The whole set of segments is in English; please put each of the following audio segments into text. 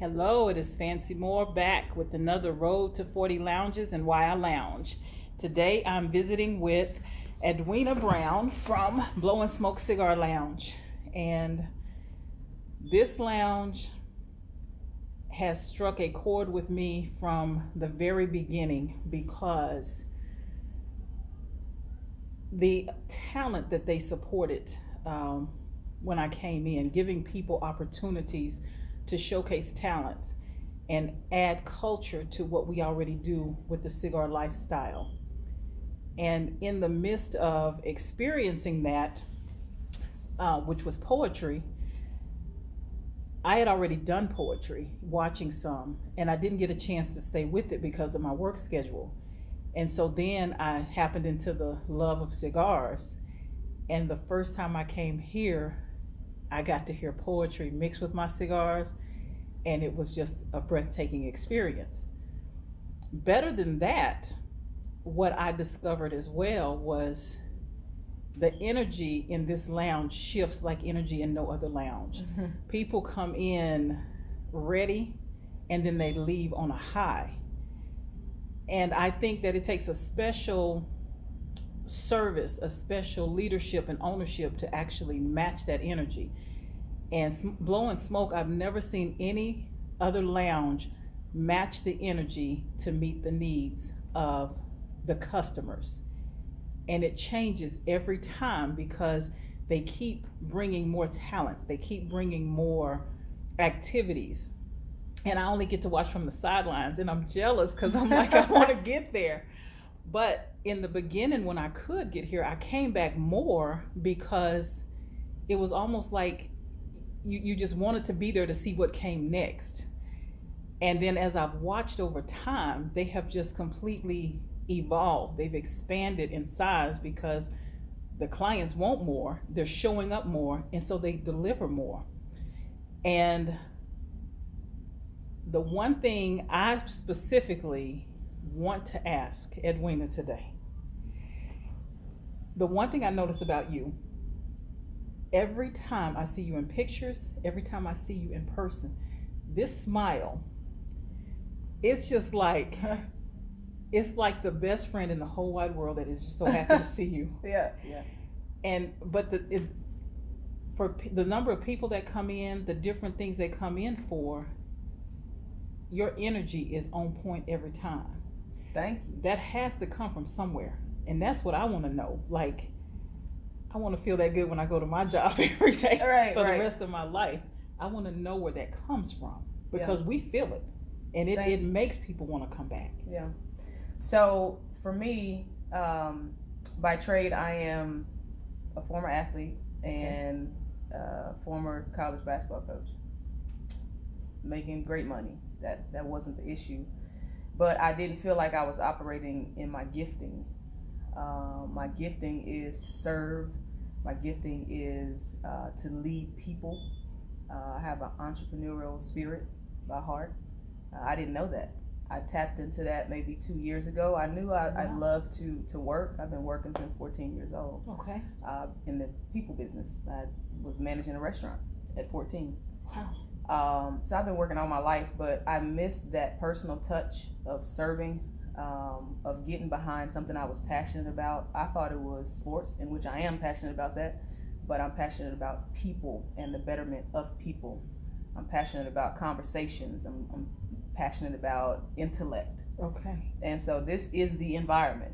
Hello, it is Fancie Moore back with another Road to 40 Lounges and Why I Lounge. Today I'm visiting with Edwina Brown from Blowin Cigar Lounge. And this lounge has struck a chord with me from the very beginning because the talent that they supported when I came in, giving people opportunities to showcase talents and add culture to what we already do with the cigar lifestyle. And in the midst of experiencing that, which was poetry, I had already done poetry, watching some, and I didn't get a chance to stay with it because of my work schedule. And so then I happened into the love of cigars. And the first time I came here, I got to hear poetry mixed with my cigars, and it was just a breathtaking experience. Better than that, what I discovered as well was the energy in this lounge shifts like energy in no other lounge. Mm-hmm. People come in ready, and then they leave on a high. And I think that it takes a special service, a special leadership and ownership to actually match that energy. And Blowin Smoke, I've never seen any other lounge match the energy to meet the needs of the customers. And it changes every time because they keep bringing more talent. They keep bringing more activities. And I only get to watch from the sidelines, and I'm jealous because I'm like, I want to get there. But in the beginning, when I could get here, I came back more because it was almost like you just wanted to be there to see what came next. And then as I've watched over time, they have just completely evolved. They've expanded in size because the clients want more, they're showing up more, and so they deliver more. And the one thing I specifically want to ask Edwina today, the one thing I noticed about you, every time I see you in pictures, every time I see you in person, this smile, it's just like, it's like the best friend in the whole wide world that is just so happy to see you. Yeah. But for the number of people that come in, the different things they come in for, your energy is on point every time. Thank you. That has to come from somewhere. And that's what I want to know. Like, I want to feel that good when I go to my job every day for the rest of my life. I want to know where that comes from because we feel it. And it makes people want to come back. Yeah. So for me, by trade, I am a former athlete and former college basketball coach, making great money. That wasn't the issue, but I didn't feel like I was operating in my gifting. My gifting is to serve. My gifting is to lead people. I have an entrepreneurial spirit by heart. I didn't know that. I tapped into that maybe 2 years ago. I knew I'd love to work. I've been working since 14 years old. Okay. In the people business. I was managing a restaurant at 14. Wow. So I've been working all my life, but I missed that personal touch of serving, of getting behind something I was passionate about. I thought it was sports, in which I am passionate about that, but I'm passionate about people and the betterment of people. I'm passionate about conversations. I'm passionate about intellect. Okay. And so this is the environment,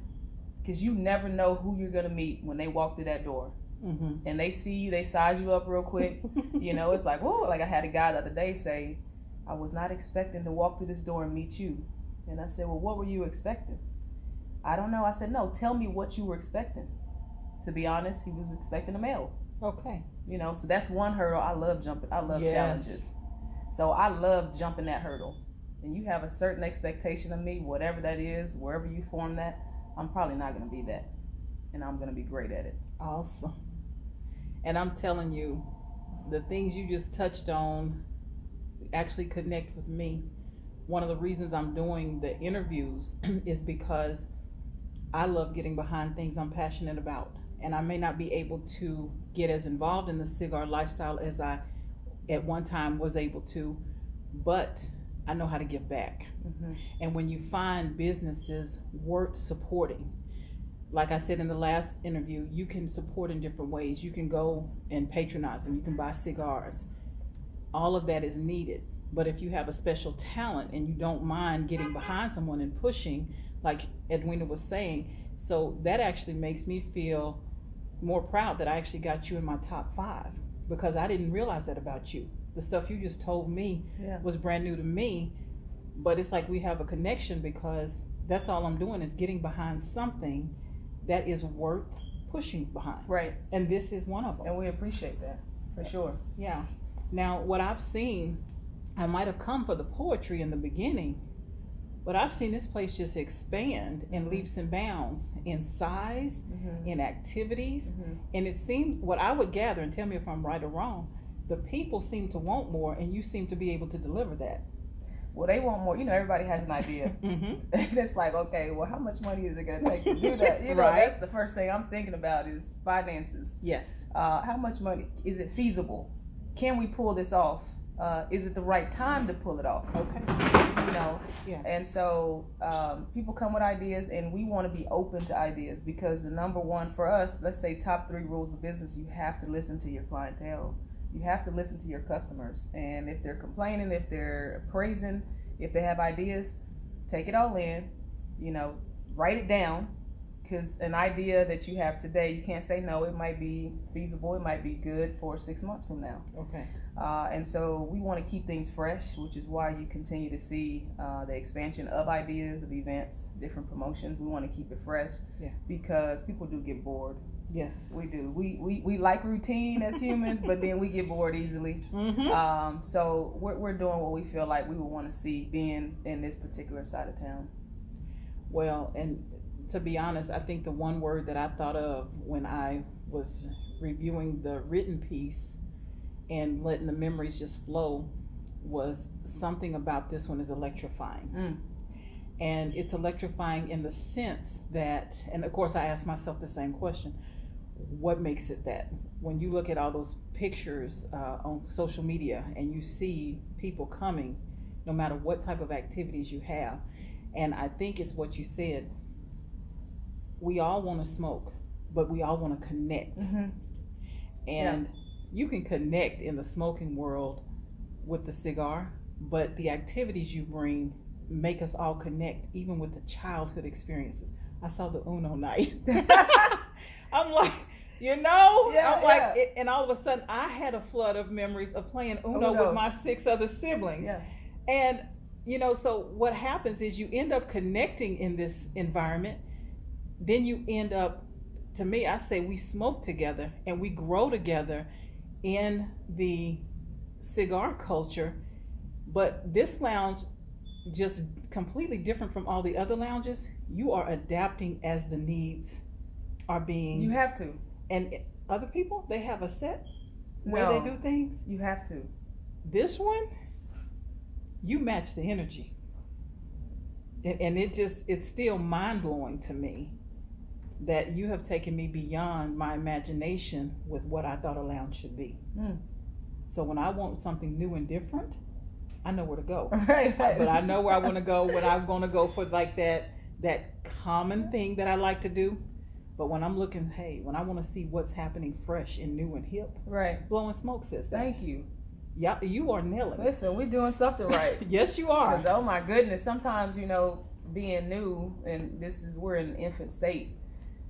because you never know who you're going to meet when they walk through that door. Mm-hmm. And they see you, they size you up real quick. It's like, whoa, like I had a guy the other day say, I was not expecting to walk through this door and meet you. And I said, well, what were you expecting? I don't know. I said, no, tell me what you were expecting. To be honest, he was expecting a male. Okay. So that's one hurdle. I love jumping. I love challenges. So I love jumping that hurdle. And you have a certain expectation of me, whatever that is, wherever you form that, I'm probably not going to be that. And I'm going to be great at it. Awesome. And I'm telling you, the things you just touched on actually connect with me. One of the reasons I'm doing the interviews is because I love getting behind things I'm passionate about. And I may not be able to get as involved in the cigar lifestyle as I at one time was able to, but I know how to give back. And when you find businesses worth supporting, like I said in the last interview, you can support in different ways. You can go and patronize them. You can buy cigars. All of that is needed. But if you have a special talent and you don't mind getting behind someone and pushing, like Edwina was saying, so that actually makes me feel more proud that I actually got you in my top 5, because I didn't realize that about you. The stuff you just told me was brand new to me, but it's like we have a connection, because that's all I'm doing is getting behind something that is worth pushing behind. Right. And this is one of them. And we appreciate that, for sure. Yeah. Now, what I've seen, I might have come for the poetry in the beginning, but I've seen this place just expand in leaps and bounds in size, in activities. And it seemed, what I would gather, and tell me if I'm right or wrong, the people seem to want more, and you seem to be able to deliver that. Well, they want more. Everybody has an idea. And it's like, okay, well, how much money is it going to take to do that? That's the first thing I'm thinking about is finances. Yes. How much money? Is it feasible? Can we pull this off? Is it the right time to pull it off? Okay. Yeah. And so people come with ideas, and we want to be open to ideas, because the number one for us, let's say top 3 rules of business, you have to listen to your clientele. You have to listen to your customers. And if they're complaining, if they're praising, if they have ideas, take it all in, write it down, because an idea that you have today, you can't say no. It might be feasible. It might be good for 6 months from now. Okay. And so we want to keep things fresh, which is why you continue to see the expansion of ideas, of events, different promotions. We want to keep it fresh, because people do get bored. Yes, we do. We like routine as humans, but then we get bored easily. So we're doing what we feel like we would want to see being in this particular side of town. Well, and to be honest, I think the one word that I thought of when I was reviewing the written piece and letting the memories just flow was something about this one is electrifying. And it's electrifying in the sense that, and of course I asked myself the same question, what makes it that? When you look at all those pictures on social media and you see people coming, no matter what type of activities you have, and I think it's what you said, we all want to smoke, but we all want to connect. And you can connect in the smoking world with the cigar, but the activities you bring make us all connect, even with the childhood experiences. I saw the Uno night. I'm like, and all of a sudden I had a flood of memories of playing Uno with my 6 other siblings. And, so what happens is you end up connecting in this environment. Then you end up, to me, I say we smoke together and we grow together in the cigar culture. But this lounge, just completely different from all the other lounges, you are adapting as the needs are being. You have to. And other people, they have a set way they do things. You have to. This one, you match the energy. And it's still mind-blowing to me that you have taken me beyond my imagination with what I thought a lounge should be. So when I want something new and different, I know where to go. Right. But I know where I want to go, when I'm going to go for like that common thing that I like to do. But when I'm looking, when I want to see what's happening fresh and new and hip, right? Blowin Smoke says that. Thank you. Yeah, you are nailing it. Listen, we're doing something right. Yes, you are. Oh my goodness, sometimes, being new, and we're in an infant state,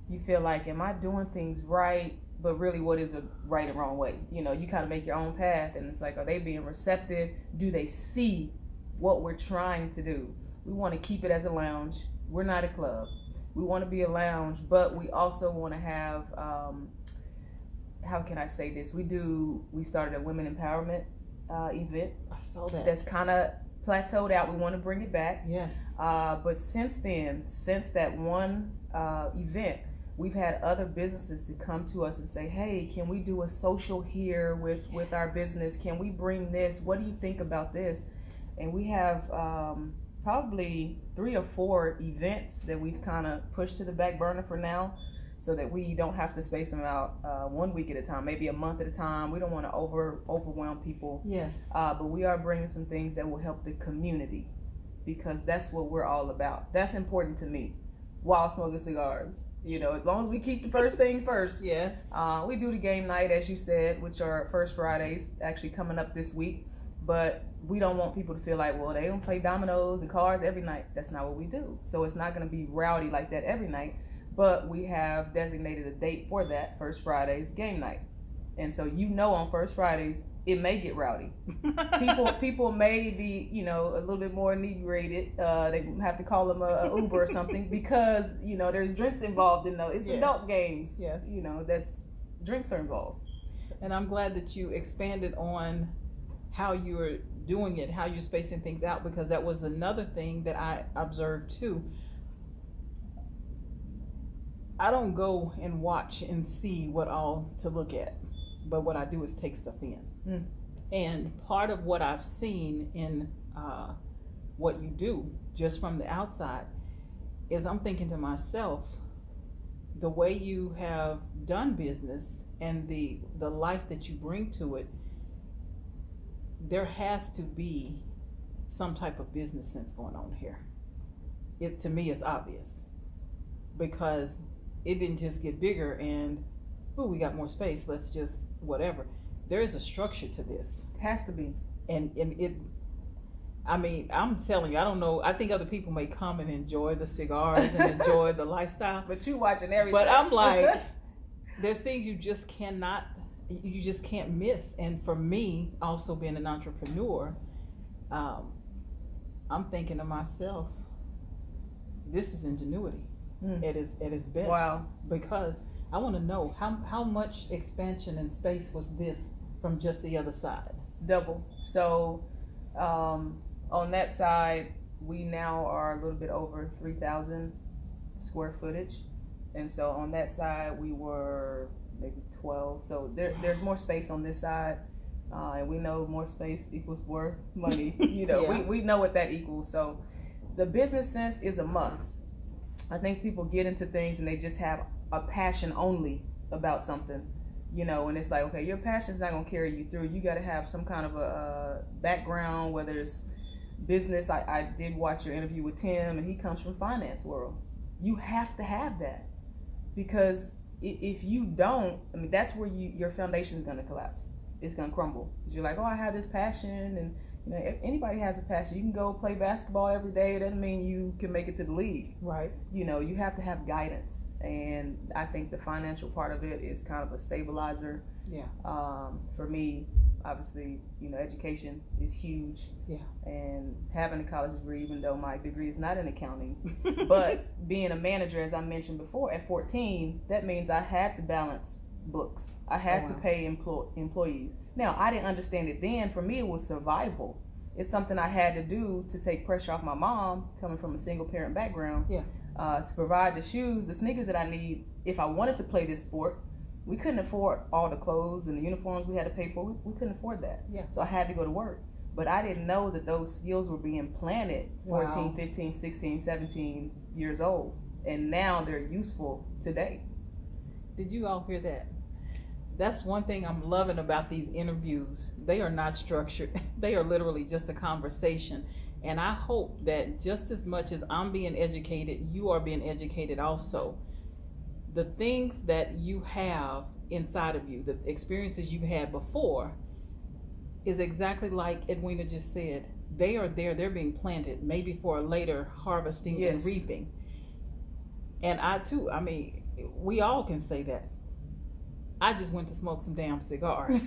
you feel like, am I doing things right? But really, what is a right and wrong way? You kind of make your own path, and it's like, are they being receptive? Do they see what we're trying to do? We want to keep it as a lounge. We're not a club. We want to be a lounge, but we also want to have, how can I say this? We started a women empowerment event. I saw that. That's kind of plateaued out. We want to bring it back. Yes. But since that one event, we've had other businesses to come to us and say, hey, can we do a social here with our business? Can we bring this? What do you think about this? And we have probably 3 or 4 events that we've kind of pushed to the back burner for now, so that we don't have to space them out 1 week at a time, maybe a month at a time. We don't want to overwhelm people. Yes. But we are bringing some things that will help the community, because that's what we're all about. That's important to me. While smoking cigars, as long as we keep the first thing first. Yes. We do the game night, as you said, which are first Fridays, actually coming up this week. But we don't want people to feel like, well, they don't play dominoes and cards every night. That's not what we do. So it's not going to be rowdy like that every night. But we have designated a date for that, first Friday's game night. And so on first Fridays, it may get rowdy. People may be, a little bit more inebriated. They have to call them a Uber or something, because, there's drinks involved in those. It's adult games. Yes. That's drinks are involved. And I'm glad that you expanded on how you're doing it, how you're spacing things out, because that was another thing that I observed too. I don't go and watch and see what all to look at, but what I do is take stuff in. And part of what I've seen in what you do, just from the outside, is I'm thinking to myself, the way you have done business and the life that you bring to it, there has to be some type of business sense going on here. It, to me, is obvious, because it didn't just get bigger and, we got more space, let's just whatever. There is a structure to this. It has to be. And it, I'm telling you, I don't know. I think other people may come and enjoy the cigars and enjoy the lifestyle. But you watching everything. But I'm like, there's things you just can't miss. And for me, also being an entrepreneur, I'm thinking to myself, this is ingenuity at its best. Wow. Because I want to know how much expansion and space was this from just the other side? Double. So on that side, we now are a little bit over 3,000 square footage. And so on that side, we were maybe 12. So there's more space on this side. And we know more space equals more money. We know what that equals. So the business sense is a must. I think people get into things and they just have a passion only about something, and it's like, okay, your passion's not going to carry you through. You got to have some kind of a background, whether it's business. I did watch your interview with Tim, and he comes from finance world. You have to have that, because if you don't, that's where your foundation is going to collapse. It's going to crumble, because you're like, oh, I have this passion, and if anybody has a passion. You can go play basketball every day. It doesn't mean you can make it to the league. Right. You have to have guidance. And I think the financial part of it is kind of a stabilizer. Yeah. For me, obviously, education is huge. Yeah. And having a college degree, even though my degree is not in accounting, but being a manager, as I mentioned before, at 14, that means I had to balance books. I had to pay employees. Now, I didn't understand it then. For me, it was survival. It's something I had to do to take pressure off my mom, coming from a single parent background, to provide the shoes, the sneakers that I need. If I wanted to play this sport, we couldn't afford all the clothes and the uniforms we had to pay for. We couldn't afford that. Yeah. So I had to go to work. But I didn't know that those skills were being planted 14, 15, 16, 17 years old. And now they're useful today. Did you all hear that? That's one thing I'm loving about these interviews. They are not structured. They are literally just a conversation. And I hope that just as much as I'm being educated, you are being educated also. The things that you have inside of you, the experiences you've had before, is exactly like Edwina just said. They are there. They're being planted, maybe for a later harvesting and reaping. And I too, we all can say that. I just went to smoke some damn cigars.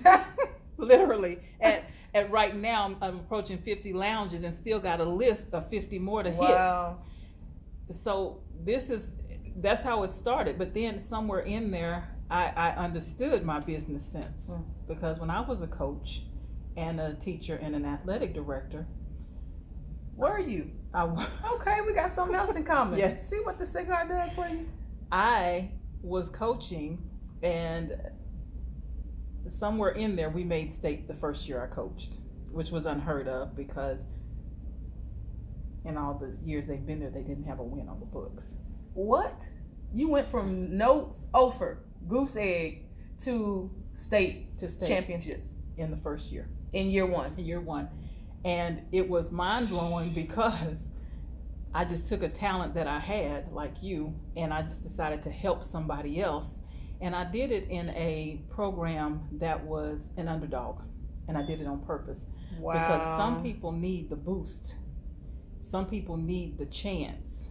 Literally. And right now, I'm approaching 50 lounges and still got a list of 50 more to hit. So that's how it started. But then somewhere in there, I understood my business sense. Because when I was a coach and a teacher and an athletic director. Were you? Okay, we got something else in common. Yes. See what the cigar does for you? I was coaching. And somewhere in there, we made state the first year I coached, which was unheard of because in all the years they've been there, they didn't have a win on the books. What? You went from notes, Ophir, goose egg to state championships in the first year. In year one. In year one. And it was mind blowing because I just took a talent that I had, like you, and I just decided to help somebody else. And I did it in a program that was an underdog. And I did it on purpose. Wow. Because some people need the boost. Some people need the chance.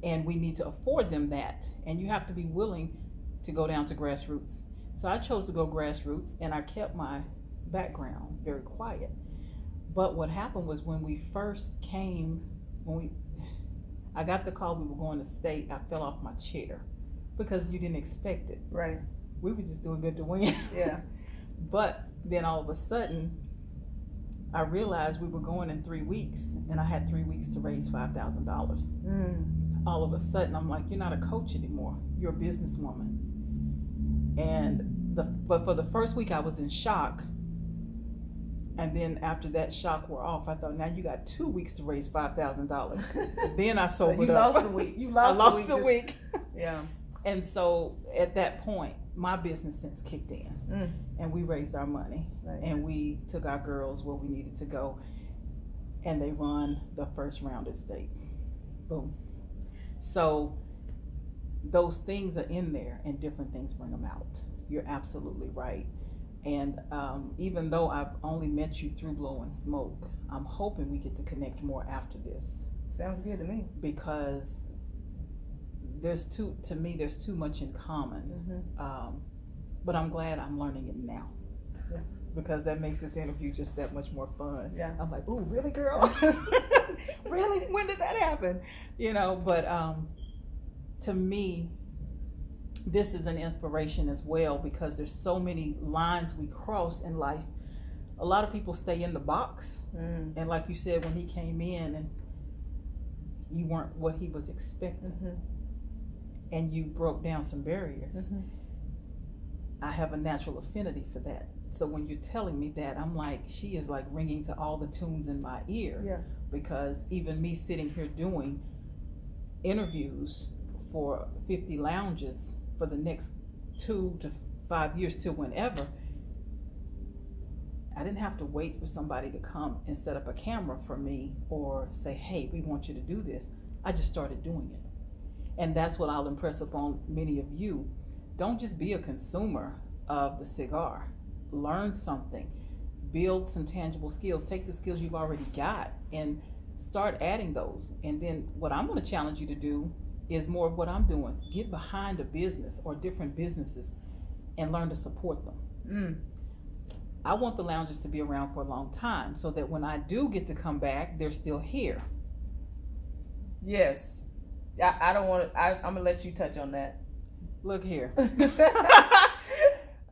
And we need to afford them that. And you have to be willing to go down to grassroots. So I chose to go grassroots, and I kept my background very quiet. But what happened was when we first came, I got the call we were going to state, I fell off my chair because you didn't expect it. Right. We were just doing good to win. Yeah. But then all of a sudden, I realized we were going in 3 weeks, and I had 3 weeks to raise $5,000. All of a sudden, I'm like, you're not a coach anymore. You're a businesswoman. But for the first week, I was in shock. And then after that shock wore off, I thought, now you got 2 weeks to raise $5,000. Then I sobered up. So you lost a week. I lost a week. Yeah. And so at that point, my business sense kicked in. And we raised our money. Nice. And we took our girls where we needed to go. And they won the first round at state. Boom. So those things are in there, and different things bring them out. You're absolutely right. And even though I've only met you through Blow and Smoke, I'm hoping we get to connect more after this. Sounds good to me. Because there's too much in common. But I'm glad I'm learning it now. Yeah. Because that makes this interview just that much more fun. Yeah. I'm like, ooh, really, girl? Really? When did that happen? But to me, this is an inspiration as well, because there's so many lines we cross in life. A lot of people stay in the box. And like you said, when he came in and you weren't what he was expecting, and you broke down some barriers, I have a natural affinity for that. So when you're telling me that, I'm like, she is like ringing to all the tunes in my ear. Yeah. Because even me sitting here doing interviews for 50 lounges for the next 2 to 5 years till whenever, I didn't have to wait for somebody to come and set up a camera for me or say, hey, we want you to do this. I just started doing it. And that's what I'll impress upon many of you. Don't just be a consumer of the cigar. Learn something. Build some tangible skills. Take the skills you've already got and start adding those. And then what I'm going to challenge you to do is more of what I'm doing. Get behind a business or different businesses and learn to support them. I want the lounges to be around for a long time so that when I do get to come back, they're still here. Yes. I don't want to, I'm going to let you touch on that. Look here.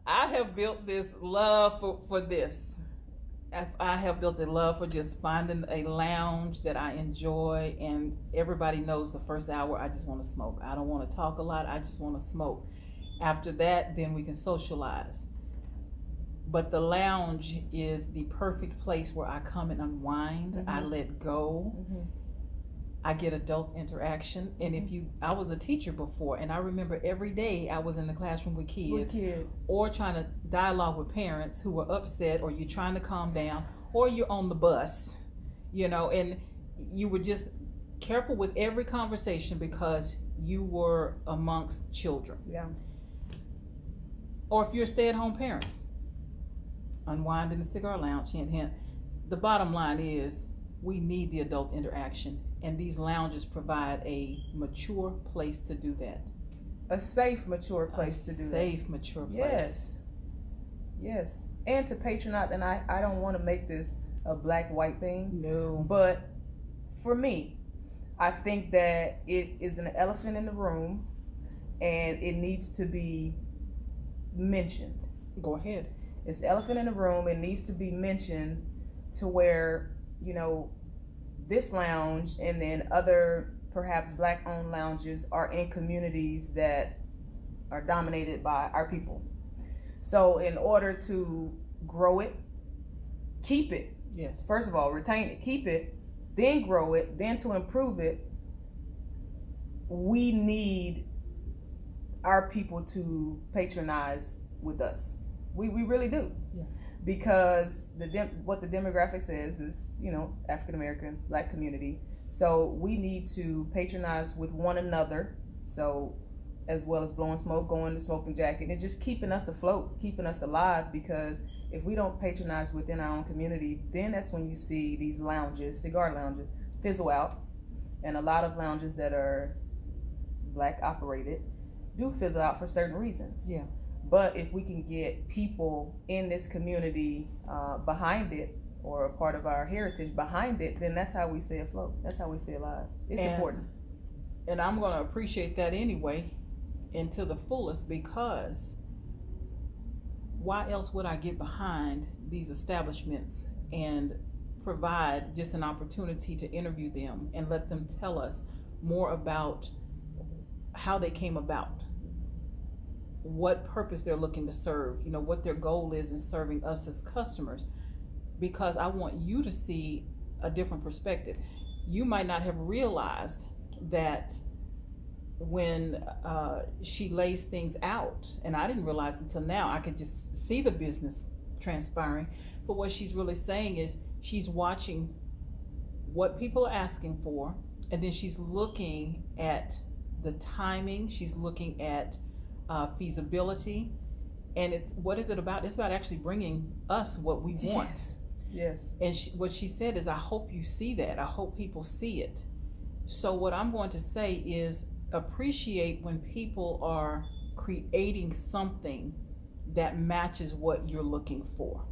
I have built this love for this. I have built a love for just finding a lounge that I enjoy, and everybody knows the first hour I just want to smoke. I don't want to talk a lot. I just want to smoke. After that, then we can socialize. But the lounge is the perfect place where I come and unwind. I let go. I get adult interaction. And I was a teacher before, and I remember every day I was in the classroom with kids. Or trying to dialogue with parents who were upset, or you're trying to calm down, or you're on the bus, and you were just careful with every conversation because you were amongst children. Yeah. Or if you're a stay-at-home parent, unwind in the cigar lounge, hint, hint. The bottom line is we need the adult interaction. And these lounges provide a mature place to do that. A safe, mature place to do that. Safe, mature place. Yes. And to patronize, and I don't want to make this a black-white thing. No. But for me, I think that it is an elephant in the room, and it needs to be mentioned. Go ahead. It's the elephant in the room. It needs to be mentioned to where, this lounge and then other perhaps black-owned lounges are in communities that are dominated by our people. So in order to grow it, keep it. Yes. First of all, retain it, keep it, then grow it, then to improve it, we need our people to patronize with us. We really do. Yeah. Because what the demographic says is, African American, Black community. So we need to patronize with one another. So as well as blowing smoke, going to Smoking Jacket, and just keeping us afloat, keeping us alive. Because if we don't patronize within our own community, then that's when you see these lounges, cigar lounges, fizzle out. And a lot of lounges that are Black operated do fizzle out for certain reasons. Yeah. But if we can get people in this community behind it, or a part of our heritage behind it, then that's how we stay afloat. That's how we stay alive. It's important. And I'm going to appreciate that anyway, and to the fullest, because why else would I get behind these establishments and provide just an opportunity to interview them and let them tell us more about how they came about, what purpose they're looking to serve, what their goal is in serving us as customers, because I want you to see a different perspective. You might not have realized that when she lays things out, and I didn't realize until now, I could just see the business transpiring, but what she's really saying is she's watching what people are asking for, and then she's looking at the timing, she's looking at feasibility, and what is it about? It's about actually bringing us what we want. Yes. And what she said is, I hope you see that. I hope people see it. So what I'm going to say is, appreciate when people are creating something that matches what you're looking for.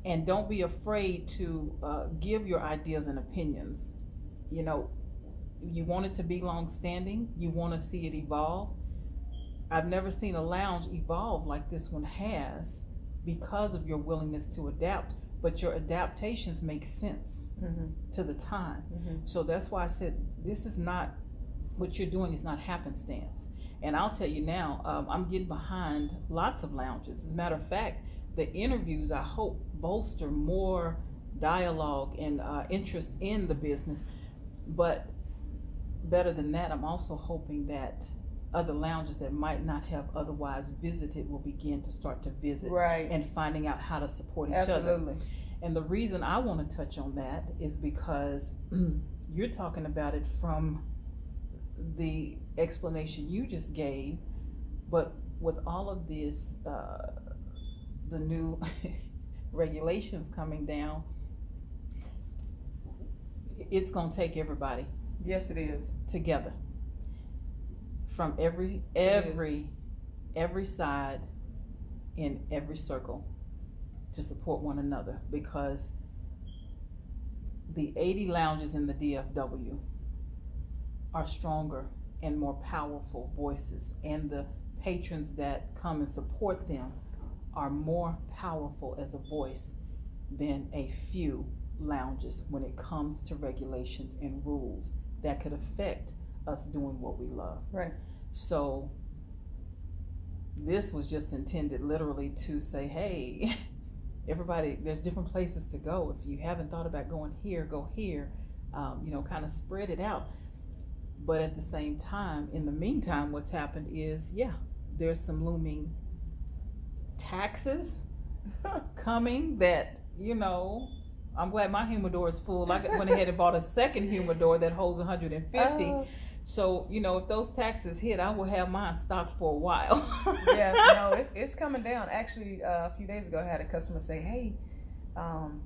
And don't be afraid to give your ideas and opinions. You want it to be long-standing. You want to see it evolve. I've never seen a lounge evolve like this one has, because of your willingness to adapt, but your adaptations make sense to the time. So that's why I said, this is not, what you're doing is not happenstance. And I'll tell you now, I'm getting behind lots of lounges. As a matter of fact, the interviews, I hope, bolster more dialogue and interest in the business. But better than that, I'm also hoping that other lounges that might not have otherwise visited will begin to start to visit, right, and finding out how to support each Absolutely. other. And the reason I want to touch on that is because you're talking about it from the explanation you just gave, but with all of this, the new regulations coming down, it's going to take everybody. Yes, it is. Together. From every side, in every circle, to support one another, because the 80 lounges in the DFW are stronger and more powerful voices, and the patrons that come and support them are more powerful as a voice than a few lounges when it comes to regulations and rules that could affect us doing what we love. Right. So this was just intended literally to say, hey, everybody, there's different places to go. If you haven't thought about going here, go here, kind of spread it out. But at the same time, in the meantime, what's happened is, there's some looming taxes coming that, I'm glad my humidor is full. I went ahead and bought a second humidor that holds 150. So, if those taxes hit, I will have mine stocked for a while. It's coming down. Actually, a few days ago, I had a customer say, hey,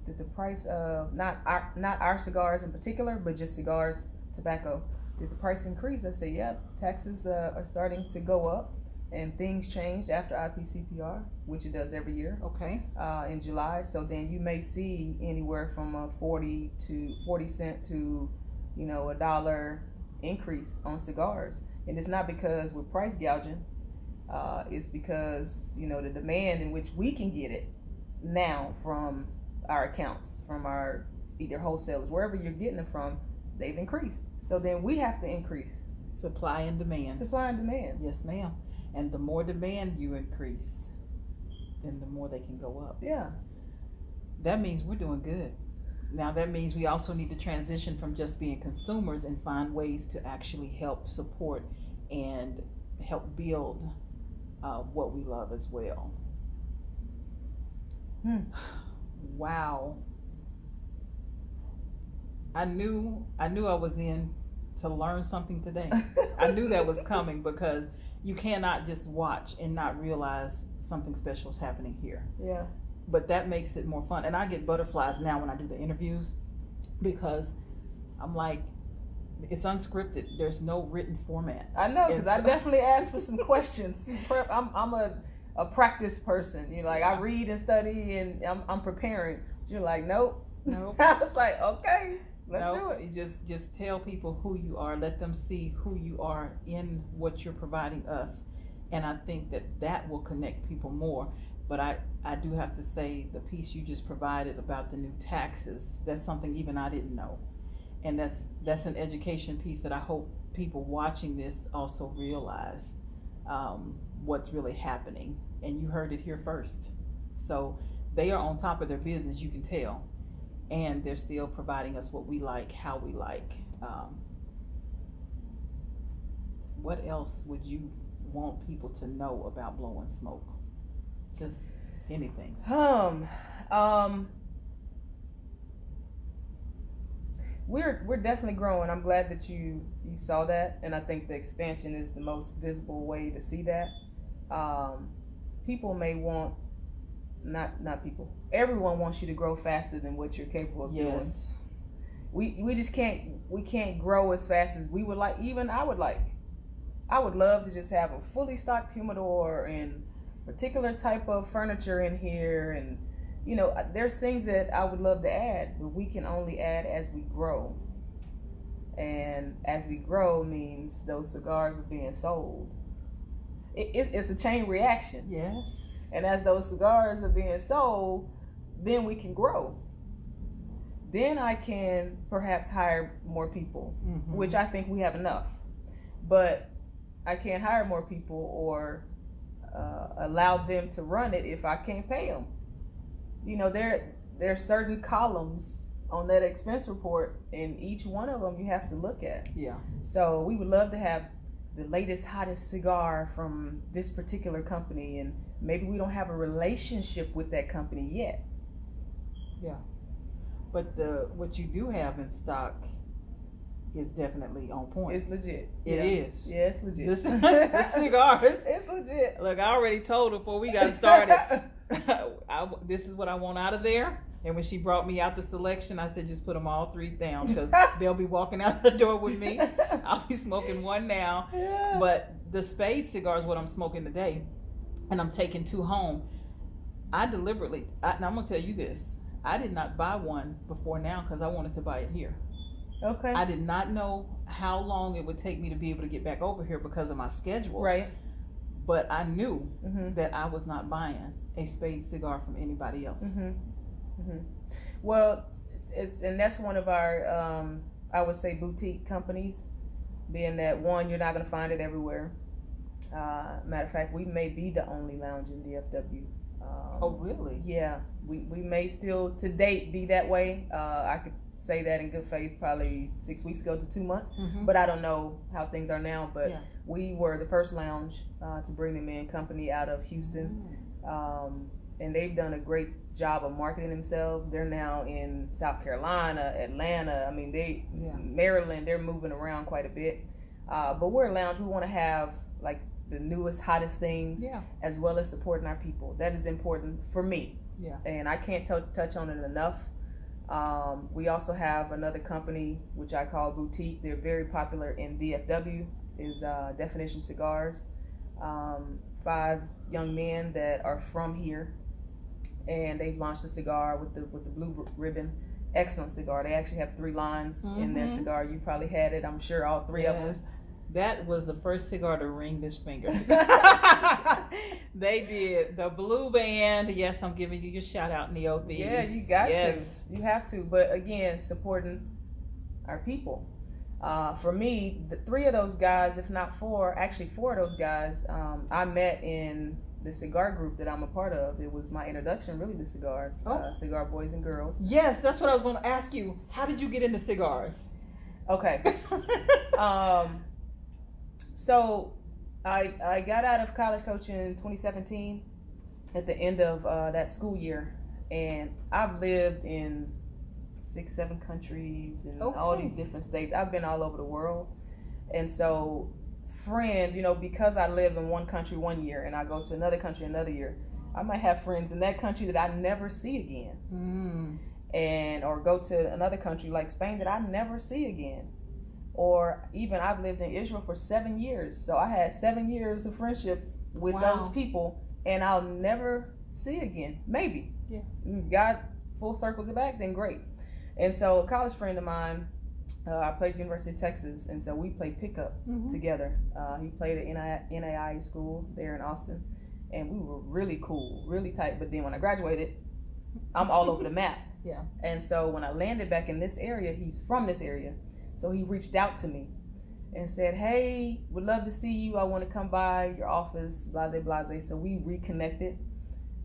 did the price of, not our cigars in particular, but just cigars, tobacco, did the price increase? I said, yeah, taxes are starting to go up, and things changed after IPCPR, which it does every year. Okay. In July. So then you may see anywhere from a 40 cent to, $1 increase on cigars. And it's not because we're price gouging. It's because, the demand in which we can get it now from our accounts, from our either wholesalers, wherever you're getting it from, they've increased. So then we have to increase. Supply and demand. Supply and demand. Yes, ma'am. And the more demand you increase, then the more they can go up. Yeah. That means we're doing good. Now that means we also need to transition from just being consumers and find ways to actually help support and help build what we love as well. Wow. I knew I was in to learn something today. I knew that was coming, because you cannot just watch and not realize something special is happening here. Yeah. But that makes it more fun. And I get butterflies now when I do the interviews, because I'm like, it's unscripted. There's no written format. I know, because I definitely asked for some questions. I'm a practice person. You know, like I read and study, and I'm preparing. You're like, nope. I was like, okay, let's do it. You just tell people who you are. Let them see who you are in what you're providing us. And I think that will connect people more. But I do have to say, the piece you just provided about the new taxes, that's something even I didn't know. And that's an education piece that I hope people watching this also realize what's really happening. And you heard it here first. So they are on top of their business, you can tell. And they're still providing us what we like, how we like. What else would you want people to know about Blowin Smoke? Just anything. We're definitely growing. I'm glad that you saw that, and I think the expansion is the most visible way to see that. People may want, not people. Everyone wants you to grow faster than what you're capable of doing. We just can't grow as fast as we would like. Even I would like. I would love to just have a fully stocked humidor and particular type of furniture in here, and you know, there's things that I would love to add, but we can only add as we grow. And as we grow means those cigars are being sold. It's a chain reaction. Yes. And as those cigars are being sold, then we can grow. Then I can perhaps hire more people, which I think we have enough. But I can't hire more people or allow them to run it if I can't pay them. You know, there are certain columns on that expense report, and each one of them you have to look at. Yeah. So we would love to have the latest, hottest cigar from this particular company, and maybe we don't have a relationship with that company yet. Yeah. But what you do have in stock is definitely on point. It's legit. It is. Yeah, it's legit. The cigars. It's legit. Look, I already told her before we got started, this is what I want out of there. And when she brought me out the selection, I said, just put them all three down, because they'll be walking out the door with me. I'll be smoking one now. Yeah. But the Spade cigar is what I'm smoking today. And I'm taking 2 home. I deliberately, and I'm going to tell you this, I did not buy one before now because I wanted to buy it here. Okay. I did not know how long it would take me to be able to get back over here because of my schedule. Right. But I knew that I was not buying a Spade cigar from anybody else. Well, and that's one of our, I would say, boutique companies, being that, one, you're not going to find it everywhere. Matter of fact, we may be the only lounge in DFW. Oh, really? Yeah. We may still, to date, be that way. I could say that in good faith probably 6 weeks ago to 2 months, but I don't know how things are now. But we were the first lounge to bring them in, company out of Houston. And they've done a great job of marketing themselves. They're now in South Carolina, Atlanta. I mean, Maryland, they're moving around quite a bit. But we're a lounge. We want to have like the newest, hottest things, as well as supporting our people. That is important for me. Yeah. And I can't touch on it enough. We also have another company, which I call Boutique. They're very popular in DFW, is Definition Cigars. 5 young men that are from here, and they've launched a cigar with the blue ribbon. Excellent cigar. They actually have 3 lines in their cigar. You probably had it, I'm sure, all 3 of them. That was the first cigar to ring this finger. They did. The blue band. Yes, I'm giving you your shout out, Neothes. Yeah, you got to. You have to. But again, supporting our people. For me, the 3 of those guys, if not 4, actually 4 of those guys, I met in the cigar group that I'm a part of. It was my introduction, really, to cigars. Cigar Boys and Girls. Yes, that's what I was going to ask you. How did you get into cigars? Okay. So I got out of college coaching in 2017 at the end of that school year, and I've lived in 6-7 countries and all these different states. I've been all over the world, and so friends, because I live in one country one year and I go to another country another year, I might have friends in that country that I never see again, and or go to another country like Spain that I never see again. Or even I've lived in Israel for 7 years. So I had 7 years of friendships with those people, and I'll never see again. Maybe. Yeah. God full circles it back, then great. And so a college friend of mine, I played at University of Texas, and so we played pickup together. He played at NAIA school there in Austin, and we were really cool, really tight. But then when I graduated, I'm all over the map. Yeah. And so when I landed back in this area, he's from this area. So he reached out to me and said, hey, would love to see you. I want to come by your office, blase, blase. So we reconnected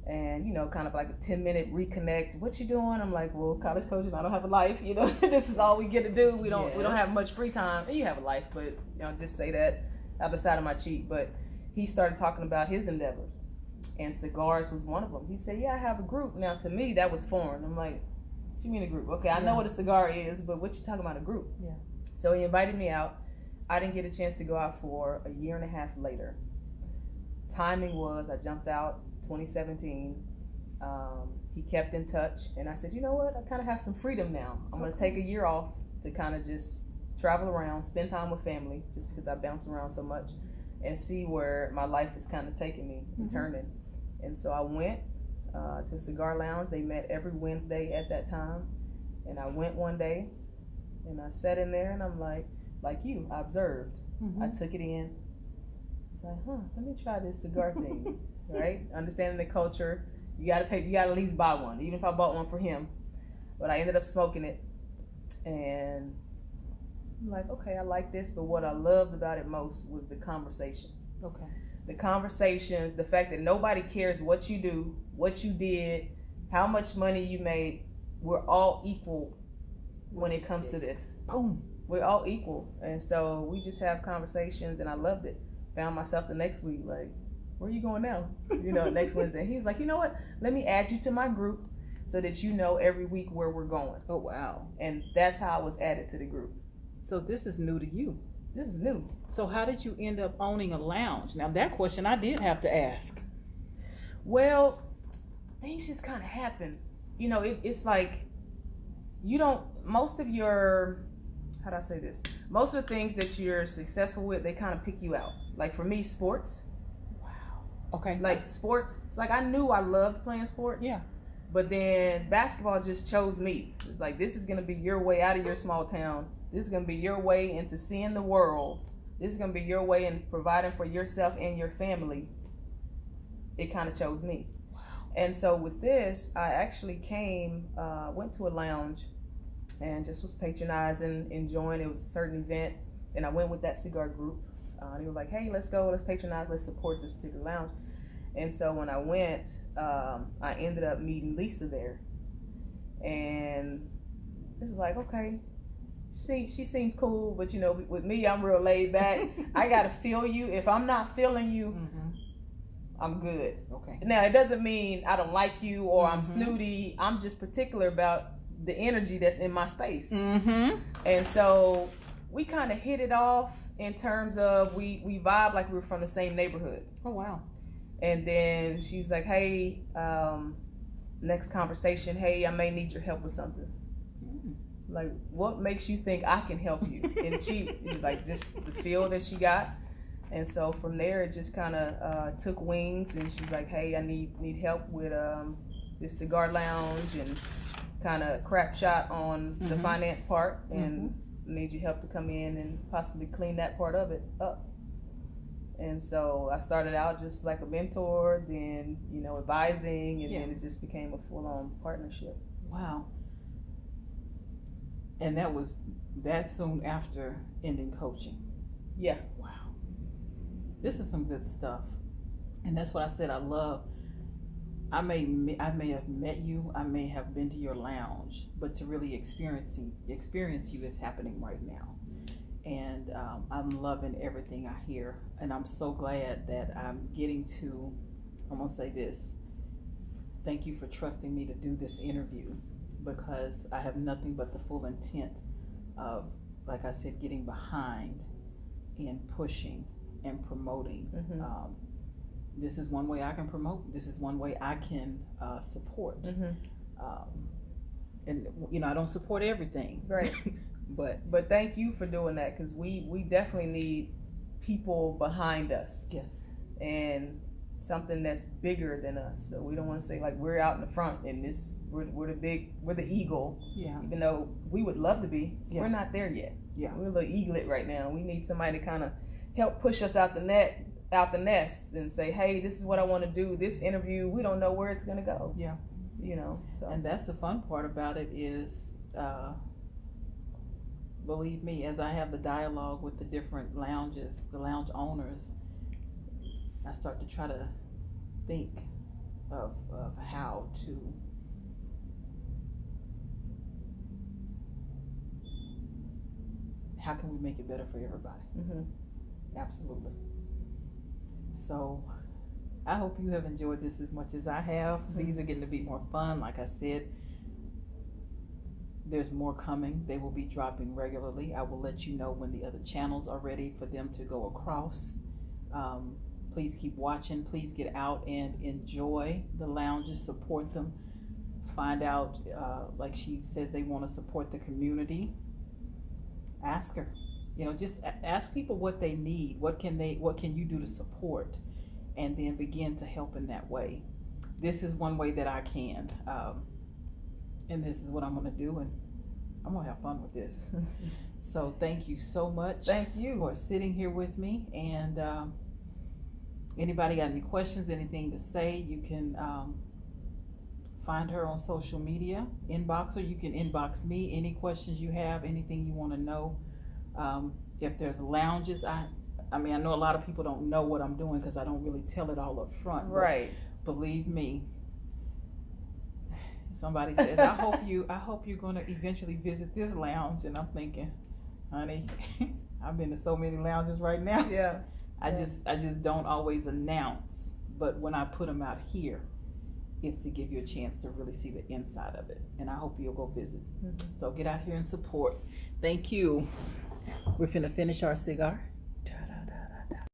and, kind of like a 10-minute reconnect. What you doing? I'm like, well, college coaching, I don't have a life. This is all we get to do. We don't have much free time. And you have a life, but, just say that out the side of my cheek. But he started talking about his endeavors, and cigars was one of them. He said, yeah, I have a group. Now, to me, that was foreign. I'm like, what you mean a group? Okay, I know what a cigar is, but what you talking about a group? Yeah. So he invited me out. I didn't get a chance to go out for a year and a half later. Timing was, I jumped out 2017. He kept in touch, and I said, you know what? I kind of have some freedom now. I'm going to take a year off to kind of just travel around, spend time with family, just because I bounce around so much, and see where my life is kind of taking me and turning. And so I went to a cigar lounge. They met every Wednesday at that time, and I went one day and I sat in there, and I'm like you, I observed. I took it in. It's like, let me try this cigar thing. Right? Understanding the culture, you gotta at least buy one, even if I bought one for him. But I ended up smoking it, and I'm like, okay, I like this, but what I loved about it most was the conversations. Okay. The conversations, the fact that nobody cares what you do, what you did, how much money you made. We're all equal when it comes to this. Boom. We're all equal. And so we just have conversations, and I loved it. Found myself the next week like, where are you going now? Next Wednesday. He was like, you know what? Let me add you to my group so that you know every week where we're going. Oh, wow. And that's how I was added to the group. So this is new to you. This is new. So how did you end up owning a lounge? Now that question I did have to ask. Well, things just kind of happen. It's like most of your, how do I say this? Most of the things that you're successful with, they kind of pick you out. Like for me, sports. Wow. Okay. Like sports, it's like I knew I loved playing sports. Yeah. But then basketball just chose me. It's like, this is going to be your way out of your small town. This is going to be your way into seeing the world. This is going to be your way in providing for yourself and your family. It kind of chose me. Wow. And so with this, I actually went to a lounge and just was patronizing, enjoying. It was a certain event, and I went with that cigar group. They were like, hey, let's go, let's patronize, let's support this particular lounge. And so when I went, I ended up meeting Lisa there. And it's like, okay, she seems cool, but with me, I'm real laid back. I got to feel you. If I'm not feeling you, I'm good. Okay. Now, it doesn't mean I don't like you or I'm snooty. I'm just particular about the energy that's in my space. And so we kind of hit it off in terms of we vibe like we were from the same neighborhood. Oh, wow. And then she's like, hey, next conversation, hey, I may need your help with something. Like, what makes you think I can help you? And it was like just the feel that she got. And so from there, it just kind of took wings. And she's like, hey, I need help with this cigar lounge and kind of crap shot on the finance part. And need your help to come in and possibly clean that part of it up. And so I started out just like a mentor, then, advising, and then it just became a full-on partnership. Wow. And that was that soon after ending coaching. Yeah. Wow. This is some good stuff. And that's what I said I love. I may have met you, I may have been to your lounge, but to really experience you is happening right now. And I'm loving everything I hear. And I'm so glad that I'm getting to, I'm going to say this, thank you for trusting me to do this interview, because I have nothing but the full intent of, like I said, getting behind and pushing and promoting. This is one way I can promote. This is one way I can support. And I don't support everything, right? but thank you for doing that, because we definitely need people behind us. Yes. And something that's bigger than us. So we don't want to say like we're out in the front and we're the eagle. Yeah. Even though we would love to be, yeah. We're not there yet. Yeah. We're a little eaglet right now. We need somebody to kind of help push us out the nest and say, hey, this is what I want to do. This interview, we don't know where it's gonna go. Yeah. So. And that's the fun part about it is, believe me, as I have the dialogue with the different lounges, the lounge owners, I start to try to think of how can we make it better for everybody. Absolutely. So I hope you have enjoyed this as much as I have. These are getting to be more fun. Like I said, there's more coming. They will be dropping regularly. I will let you know when the other channels are ready for them to go across. Please keep watching. Please get out and enjoy the lounges, support them. Find out, like she said, they want to support the community. Ask her, just ask people what they need. What can you do to support, and then begin to help in that way. This is one way that I can, and this is what I'm going to do, and I'm going to have fun with this. So thank you so much. Thank you for sitting here with me. And anybody got any questions, anything to say, you can find her on social media, inbox her. You can inbox me any questions you have, anything you want to know. If there's lounges, I know a lot of people don't know what I'm doing because I don't really tell it all up front. Right. Believe me. Somebody says, I hope you're going to eventually visit this lounge, and I'm thinking, honey, I've been to so many lounges right now. Yeah. I just don't always announce, but when I put them out here, it's to give you a chance to really see the inside of it, and I hope you'll go visit. So get out here and support. Thank you. We're finna finish our cigar.